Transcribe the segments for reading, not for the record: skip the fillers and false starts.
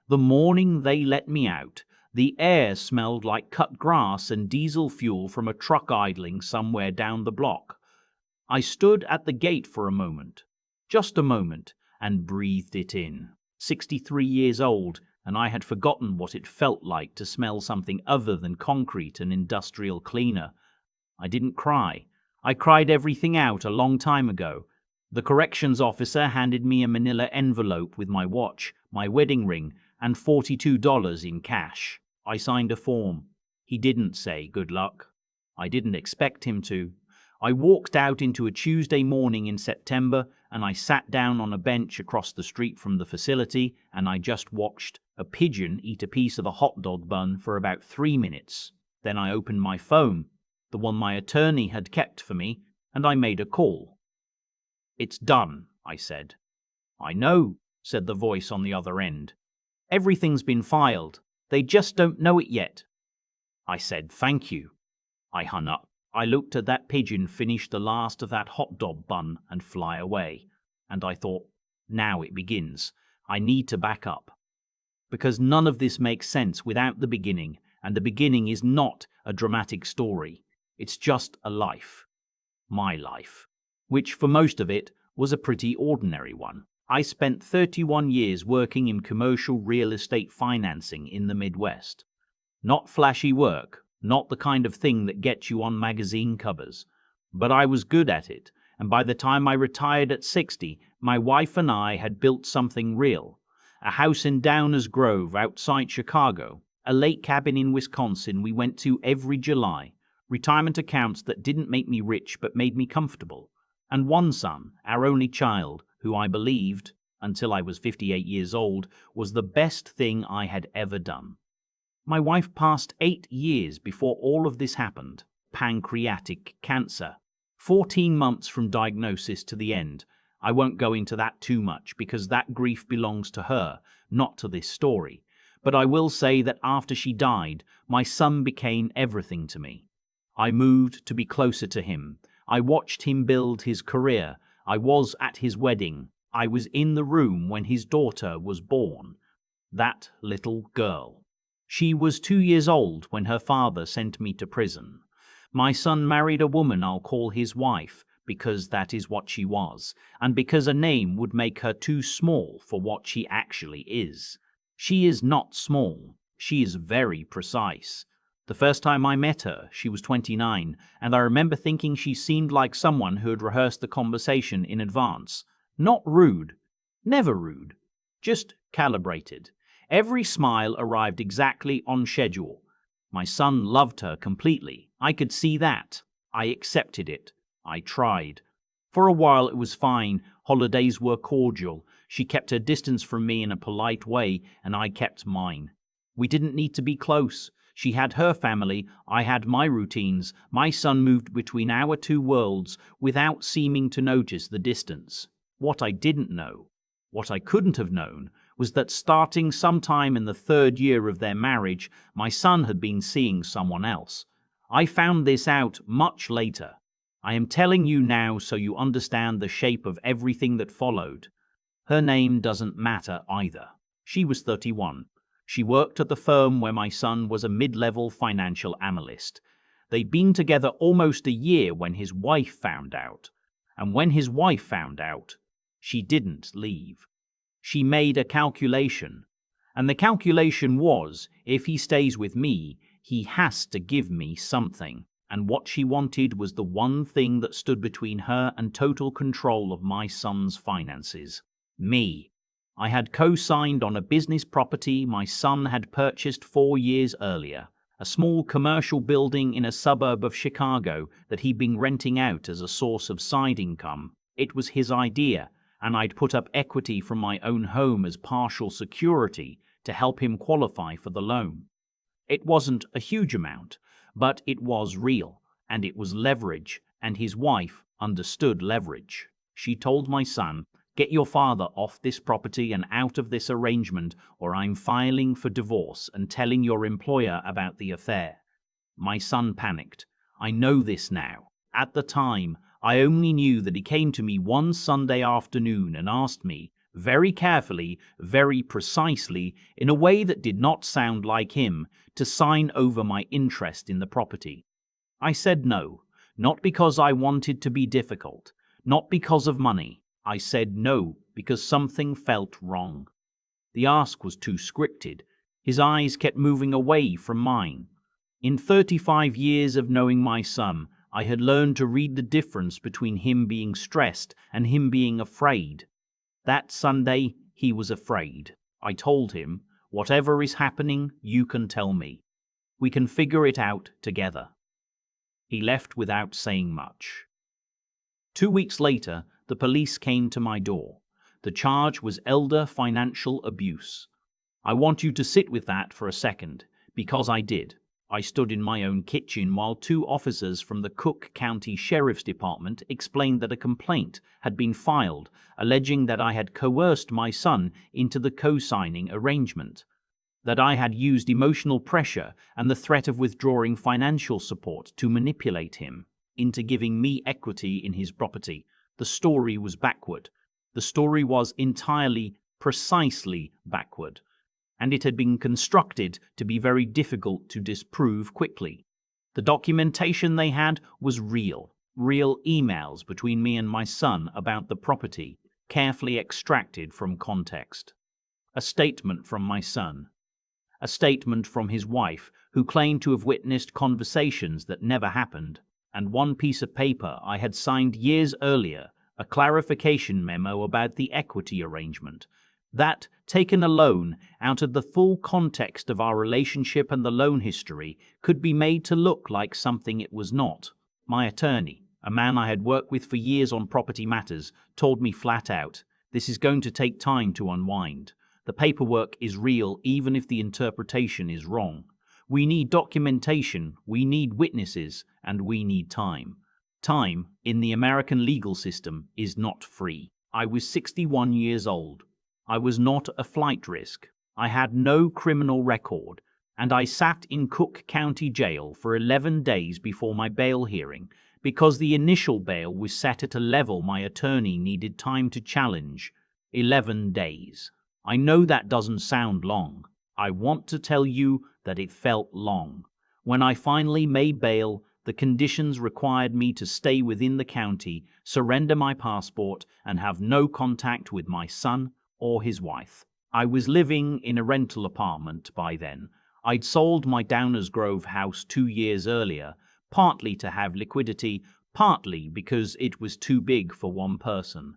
The morning they let me out, the air smelled like cut grass and diesel fuel from a truck idling somewhere down the block. I stood at the gate for a moment, just a moment, and breathed it in. 63 years old, and I had forgotten what it felt like to smell something other than concrete and industrial cleaner. I didn't cry. I cried everything out a long time ago. The corrections officer handed me a manila envelope with my watch, my wedding ring, and $42 in cash. I signed a form. He didn't say good luck. I didn't expect him to. I walked out into a Tuesday morning in September, and I sat down on a bench across the street from the facility, and I just watched a pigeon eat a piece of a hot dog bun for about 3 minutes. Then I opened my phone, the one my attorney had kept for me, and I made a call. "It's done," I said. "I know," said the voice on the other end. "Everything's been filed. They just don't know it yet." I said, "Thank you." I hung up. I looked at that pigeon finish the last of that hot dog bun and fly away, and I thought, now it begins. I need to back up. Because none of this makes sense without the beginning, and the beginning is not a dramatic story. It's just a life. My life. Which, for most of it, was a pretty ordinary one. I spent 31 years working in commercial real estate financing in the Midwest. Not flashy work, not the kind of thing that gets you on magazine covers. But I was good at it, and by the time I retired at 60, my wife and I had built something real. A house in Downers Grove outside Chicago, a lake cabin in Wisconsin we went to every July, retirement accounts that didn't make me rich but made me comfortable, and one son, our only child, who I believed, until I was 58 years old, was the best thing I had ever done. My wife passed 8 years before all of this happened. Pancreatic cancer. 14 months from diagnosis to the end. I won't go into that too much because that grief belongs to her, not to this story. But I will say that after she died, my son became everything to me. I moved to be closer to him. I watched him build his career. I was at his wedding. I was in the room when his daughter was born. That little girl. She was 2 years old when her father sent me to prison. My son married a woman I'll call his wife, because that is what she was, and because a name would make her too small for what she actually is. She is not small. She is very precise. The first time I met her, she was 29, and I remember thinking she seemed like someone who had rehearsed the conversation in advance. Not rude. Never rude. Just calibrated. Every smile arrived exactly on schedule. My son loved her completely. I could see that. I accepted it. I tried. For a while it was fine. Holidays were cordial. She kept her distance from me in a polite way, and I kept mine. We didn't need to be close. She had her family, I had my routines. My son moved between our two worlds without seeming to notice the distance. What I didn't know, what I couldn't have known, was that starting sometime in the 3rd year of their marriage, my son had been seeing someone else. I found this out much later. I am telling you now so you understand the shape of everything that followed. Her name doesn't matter either. She was 31. She worked at the firm where my son was a mid-level financial analyst. They'd been together almost a year when his wife found out. And when his wife found out, she didn't leave. She made a calculation, and the calculation was, if he stays with me, he has to give me something. And what she wanted was the one thing that stood between her and total control of my son's finances. Me. I had co-signed on a business property my son had purchased 4 years earlier, a small commercial building in a suburb of Chicago that he'd been renting out as a source of side income. It was his idea, and I'd put up equity from my own home as partial security to help him qualify for the loan. It wasn't a huge amount, but it was real, and it was leverage, and his wife understood leverage. She told my son, "Get your father off this property and out of this arrangement, or I'm filing for divorce and telling your employer about the affair." My son panicked. I know this now. At the time, I only knew that he came to me one Sunday afternoon and asked me, very carefully, very precisely, in a way that did not sound like him, to sign over my interest in the property. I said no, not because I wanted to be difficult, not because of money. I said no because something felt wrong. The ask was too scripted. His eyes kept moving away from mine. In 35 years of knowing my son, I had learned to read the difference between him being stressed and him being afraid. That Sunday, he was afraid. I told him, "Whatever is happening, you can tell me. We can figure it out together." He left without saying much. 2 weeks later, the police came to my door. The charge was elder financial abuse. I want you to sit with that for a second, because I did. I stood in my own kitchen while 2 officers from the Cook County Sheriff's Department explained that a complaint had been filed alleging that I had coerced my son into the co-signing arrangement, that I had used emotional pressure and the threat of withdrawing financial support to manipulate him into giving me equity in his property. The story was backward. The story was entirely, precisely backward, and it had been constructed to be very difficult to disprove quickly. The documentation they had was real emails between me and my son about the property, carefully extracted from context. A statement from my son. A statement from his wife, who claimed to have witnessed conversations that never happened, and one piece of paper I had signed years earlier, a clarification memo about the equity arrangement. That, taken alone, out of the full context of our relationship and the loan history, could be made to look like something it was not. My attorney, a man I had worked with for years on property matters, told me flat out, "This is going to take time to unwind. The paperwork is real even if the interpretation is wrong. We need documentation, we need witnesses, and we need time." Time, in the American legal system, is not free. I was 61 years old. I was not a flight risk. I had no criminal record, and I sat in Cook County Jail for 11 days before my bail hearing because the initial bail was set at a level my attorney needed time to challenge. 11 days. I know that doesn't sound long. I want to tell you that it felt long. When I finally made bail, the conditions required me to stay within the county, surrender my passport, and have no contact with my son or his wife. I was living in a rental apartment by then. I'd sold my Downers Grove house 2 years earlier, partly to have liquidity, partly because it was too big for one person.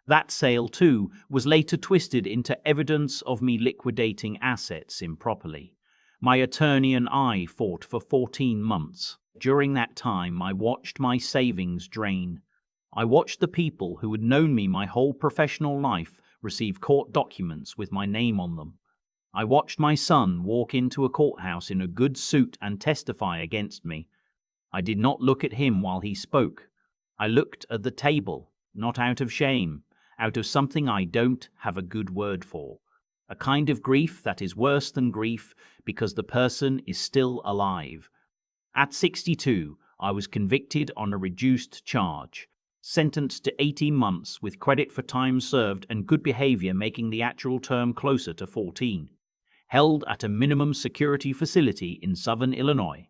That sale, too, was later twisted into evidence of me liquidating assets improperly. My attorney and I fought for 14 months. During that time, I watched my savings drain. I watched the people who had known me my whole professional life receive court documents with my name on them. I watched my son walk into a courthouse in a good suit and testify against me. I did not look at him while he spoke. I looked at the table, not out of shame, out of something I don't have a good word for. A kind of grief that is worse than grief because the person is still alive. At 62, I was convicted on a reduced charge, sentenced to 18 months with credit for time served and good behavior making the actual term closer to 14. Held at a minimum security facility in southern Illinois.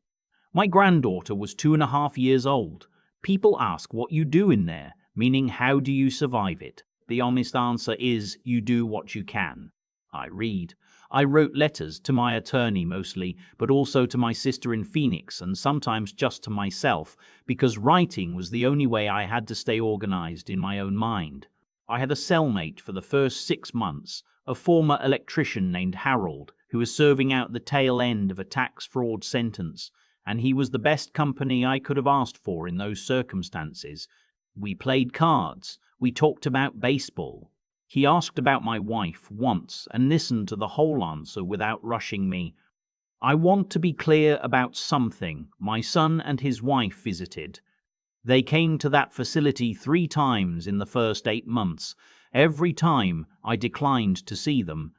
My granddaughter was 2.5 years old. People ask what you do in there, meaning how do you survive it? The honest answer is you do what you can. I read. I wrote letters to my attorney mostly, but also to my sister in Phoenix and sometimes just to myself, because writing was the only way I had to stay organized in my own mind. I had a cellmate for the first 6 months, a former electrician named Harold, who was serving out the tail end of a tax fraud sentence, and he was the best company I could have asked for in those circumstances. We played cards. We talked about baseball. He asked about my wife once and listened to the whole answer without rushing me. I want to be clear about something. My son and his wife visited. They came to that facility 3 times in the first 8 months. Every time I declined to see them.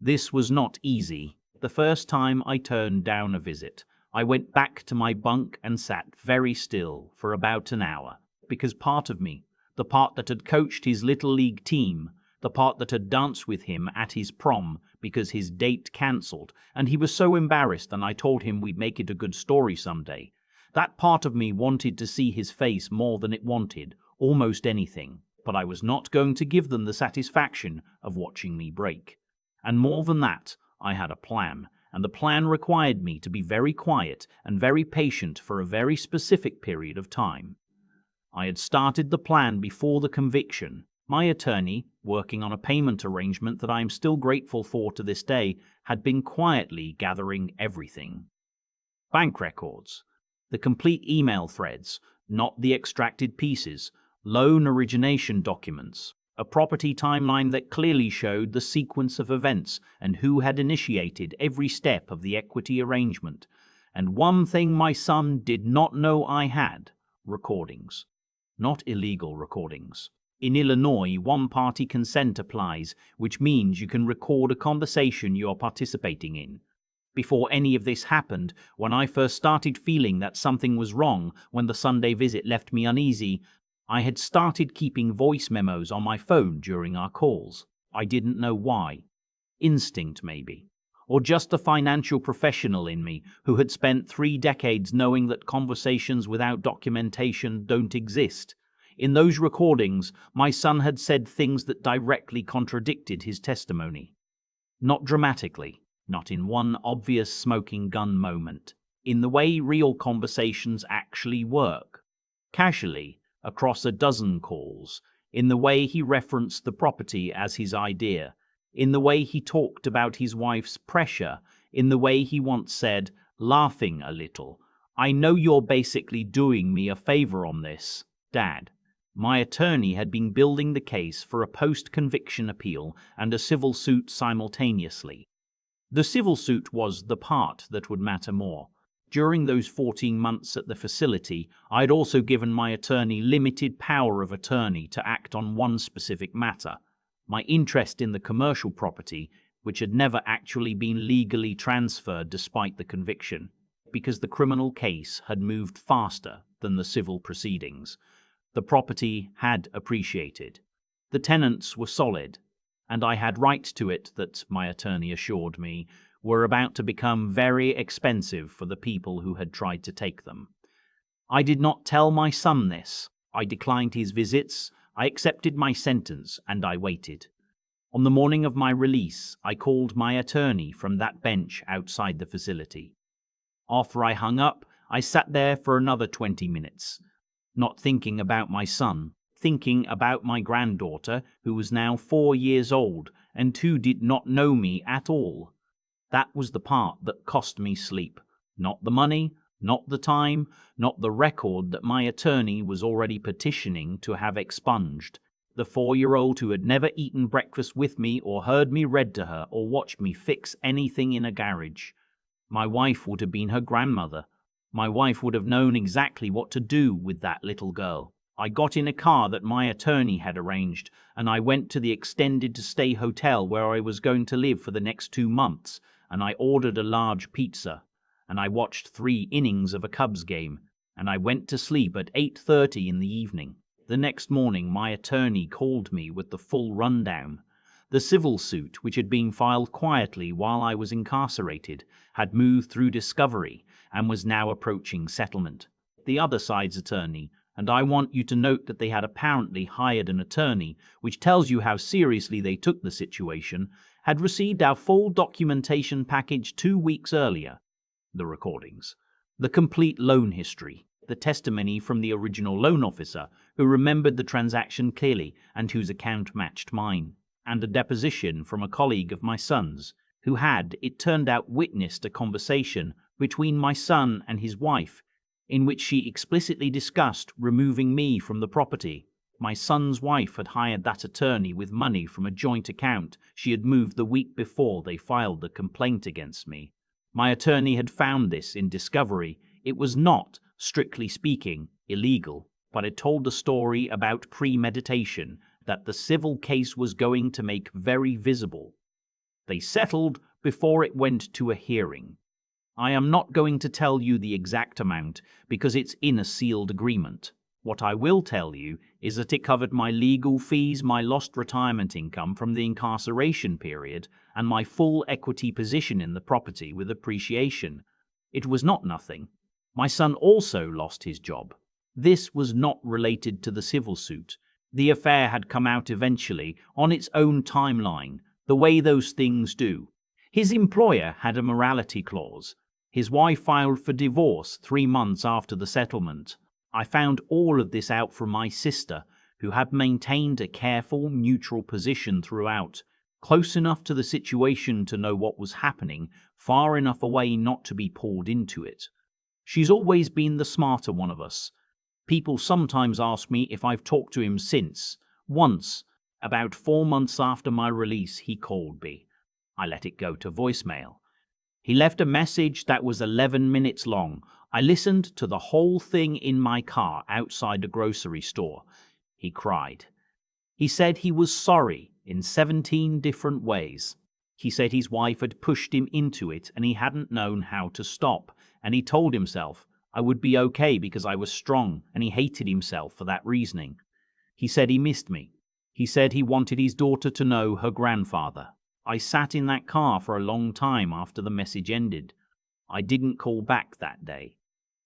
This was not easy. The first time I turned down a visit. I went back to my bunk and sat very still for about an hour, because part of me, the part that had coached his little league team, the part that had danced with him at his prom because his date cancelled, and he was so embarrassed, and I told him we'd make it a good story someday. That part of me wanted to see his face more than it wanted almost anything, but I was not going to give them the satisfaction of watching me break. And more than that, I had a plan, and the plan required me to be very quiet and very patient for a very specific period of time. I had started the plan before the conviction. My attorney, working on a payment arrangement that I am still grateful for to this day, had been quietly gathering everything. Bank records, the complete email threads, not the extracted pieces, loan origination documents, a property timeline that clearly showed the sequence of events and who had initiated every step of the equity arrangement. And one thing my son did not know I had: recordings. Not illegal recordings. In Illinois, one-party consent applies, which means you can record a conversation you are participating in. Before any of this happened, when I first started feeling that something was wrong, when the Sunday visit left me uneasy, I had started keeping voice memos on my phone during our calls. I didn't know why. Instinct, maybe. Or just the financial professional in me who had spent 3 decades knowing that conversations without documentation don't exist. In those recordings, my son had said things that directly contradicted his testimony. Not dramatically, not in one obvious smoking gun moment, in the way real conversations actually work. Casually, across a dozen calls, in the way he referenced the property as his idea, in the way he talked about his wife's pressure, in the way he once said, laughing a little, "I know you're basically doing me a favor on this, Dad." My attorney had been building the case for a post-conviction appeal and a civil suit simultaneously. The civil suit was the part that would matter more. During those 14 months at the facility, I had also given my attorney limited power of attorney to act on one specific matter: my interest in the commercial property, which had never actually been legally transferred despite the conviction, because the criminal case had moved faster than the civil proceedings. The property had appreciated. The tenants were solid, and I had rights to it that, my attorney assured me, were about to become very expensive for the people who had tried to take them. I did not tell my son this. I declined his visits, I accepted my sentence, and I waited. On the morning of my release, I called my attorney from that bench outside the facility. After I hung up, I sat there for another 20 minutes, not thinking about my son, thinking about my granddaughter, who was now 4 years old and who did not know me at all. That was the part that cost me sleep. Not the money, not the time, not the record that my attorney was already petitioning to have expunged. The 4-year-old who had never eaten breakfast with me or heard me read to her or watched me fix anything in a garage. My wife would have been her grandmother. My wife would have known exactly what to do with that little girl. I got in a car that my attorney had arranged, and I went to the extended stay hotel where I was going to live for the next 2 months, and I ordered a large pizza, and I watched 3 innings of a Cubs game, and I went to sleep at 8:30 in the evening. The next morning my attorney called me with the full rundown. The civil suit, which had been filed quietly while I was incarcerated, had moved through discovery and was now approaching settlement. The other side's attorney, and I want you to note that they had apparently hired an attorney, which tells you how seriously they took the situation, had received our full documentation package 2 weeks earlier. The recordings, the complete loan history, the testimony from the original loan officer, who remembered the transaction clearly and whose account matched mine, and a deposition from a colleague of my son's, who had, it turned out, witnessed a conversation between my son and his wife, in which she explicitly discussed removing me from the property. My son's wife had hired that attorney with money from a joint account she had moved the week before they filed the complaint against me. My attorney had found this in discovery. It was not, strictly speaking, illegal, but it told a story about premeditation that the civil case was going to make very visible. They settled before it went to a hearing. I am not going to tell you the exact amount because it's in a sealed agreement. What I will tell you is that it covered my legal fees, my lost retirement income from the incarceration period, and my full equity position in the property with appreciation. It was not nothing. My son also lost his job. This was not related to the civil suit. The affair had come out eventually, on its own timeline, the way those things do. His employer had a morality clause. His wife filed for divorce 3 months after the settlement. I found all of this out from my sister, who had maintained a careful, neutral position throughout, close enough to the situation to know what was happening, far enough away not to be pulled into it. She's always been the smarter one of us. People sometimes ask me if I've talked to him since. Once, about 4 months after my release, he called me. I let it go to voicemail. He left a message that was 11 minutes long. I listened to the whole thing in my car outside a grocery store. He cried. He said he was sorry in 17 different ways. He said his wife had pushed him into it and he hadn't known how to stop. And he told himself, I would be okay because I was strong, and he hated himself for that reasoning. He said he missed me. He said he wanted his daughter to know her grandfather. I sat in that car for a long time after the message ended. I didn't call back that day.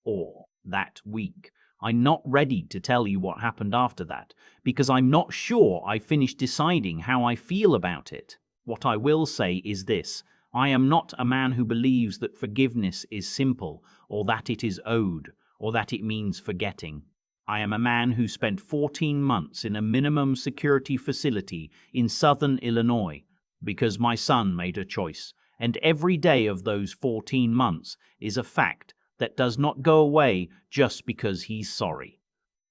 Or that week. I'm not ready to tell you what happened after that, because I'm not sure I finished deciding how I feel about it. What I will say is this. I am not a man who believes that forgiveness is simple, or that it is owed, or that it means forgetting. I am a man who spent 14 months in a minimum security facility in southern Illinois, because my son made a choice, and every day of those 14 months is a fact that does not go away just because he's sorry.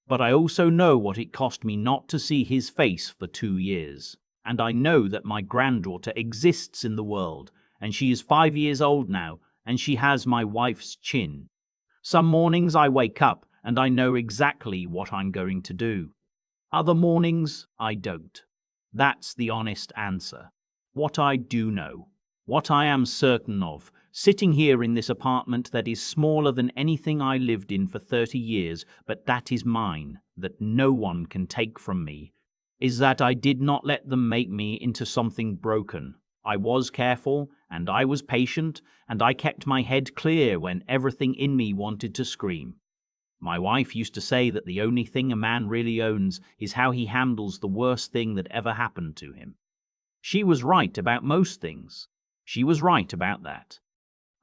But I also know what it cost me not to see his face for 2 years, and I know that my granddaughter exists in the world, and she is 5 years old now, and she has my wife's chin. Some mornings I wake up and I know exactly what I'm going to do. Other mornings I don't. That's the honest answer. What I do know, what I am certain of, sitting here in this apartment that is smaller than anything I lived in for 30 years, but that is mine, that no one can take from me, is that I did not let them make me into something broken. I was careful, and I was patient, and I kept my head clear when everything in me wanted to scream. My wife used to say that the only thing a man really owns is how he handles the worst thing that ever happened to him. She was right about most things. She was right about that.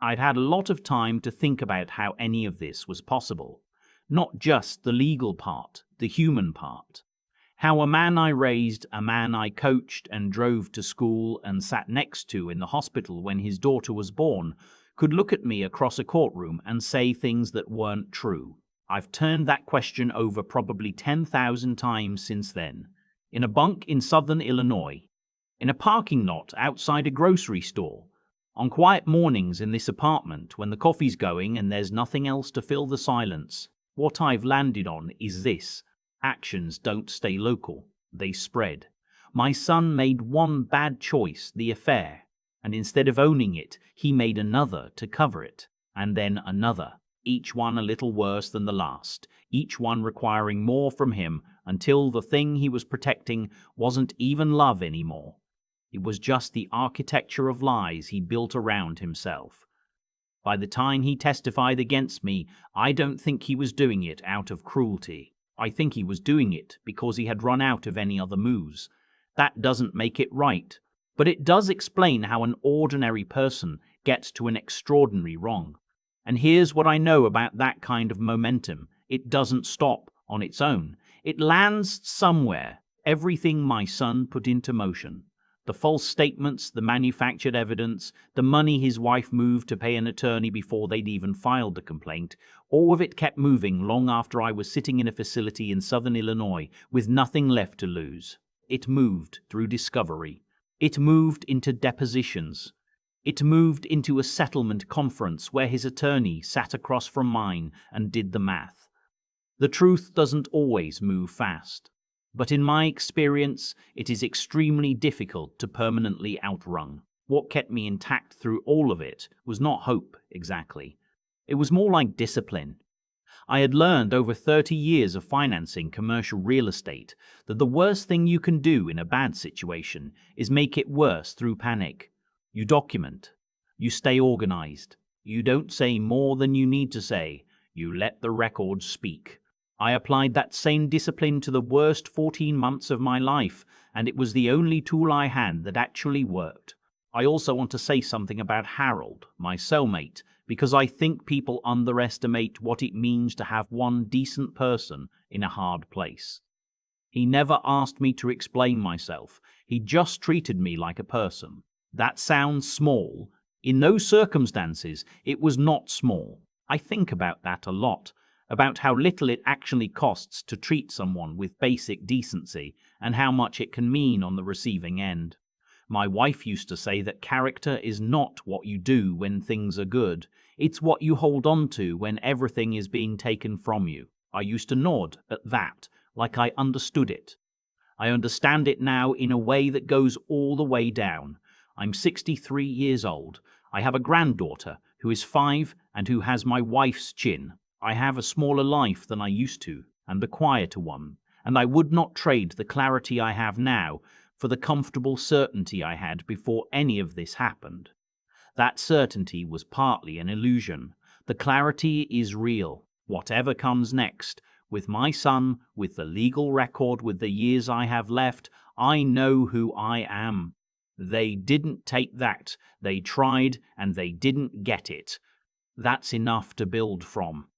I'd had a lot of time to think about how any of this was possible. Not just the legal part, the human part. How a man I raised, a man I coached and drove to school and sat next to in the hospital when his daughter was born, could look at me across a courtroom and say things that weren't true. I've turned that question over probably 10,000 times since then. In a bunk in southern Illinois. In a parking lot outside a grocery store. On quiet mornings in this apartment when the coffee's going and there's nothing else to fill the silence. What I've landed on is this. Actions don't stay local. They spread. My son made one bad choice, the affair, and instead of owning it, he made another to cover it, and then another, each one a little worse than the last, each one requiring more from him until the thing he was protecting wasn't even love anymore. It was just the architecture of lies he built around himself. By the time he testified against me, I don't think he was doing it out of cruelty. I think he was doing it because he had run out of any other moves. That doesn't make it right, but it does explain how an ordinary person gets to an extraordinary wrong. And here's what I know about that kind of momentum. It doesn't stop on its own. It lands somewhere, everything my son put into motion. The false statements, the manufactured evidence, the money his wife moved to pay an attorney before they'd even filed the complaint, all of it kept moving long after I was sitting in a facility in southern Illinois with nothing left to lose. It moved through discovery. It moved into depositions. It moved into a settlement conference where his attorney sat across from mine and did the math. The truth doesn't always move fast. But in my experience, it is extremely difficult to permanently outrun. What kept me intact through all of it was not hope, exactly. It was more like discipline. I had learned over 30 years of financing commercial real estate that the worst thing you can do in a bad situation is make it worse through panic. You document. You stay organized. You don't say more than you need to say. You let the records speak. I applied that same discipline to the worst 14 months of my life, and it was the only tool I had that actually worked. I also want to say something about Harold, my cellmate, because I think people underestimate what it means to have one decent person in a hard place. He never asked me to explain myself. He just treated me like a person. That sounds small. In those circumstances, it was not small. I think about that a lot, about how little it actually costs to treat someone with basic decency and how much it can mean on the receiving end. My wife used to say that character is not what you do when things are good. It's what you hold on to when everything is being taken from you. I used to nod at that, like I understood it. I understand it now in a way that goes all the way down. I'm 63 years old. I have a granddaughter who is 5 and who has my wife's chin. I have a smaller life than I used to, and a quieter one, and I would not trade the clarity I have now for the comfortable certainty I had before any of this happened. That certainty was partly an illusion. The clarity is real. Whatever comes next, with my son, with the legal record, with the years I have left, I know who I am. They didn't take that. They tried and they didn't get it. That's enough to build from.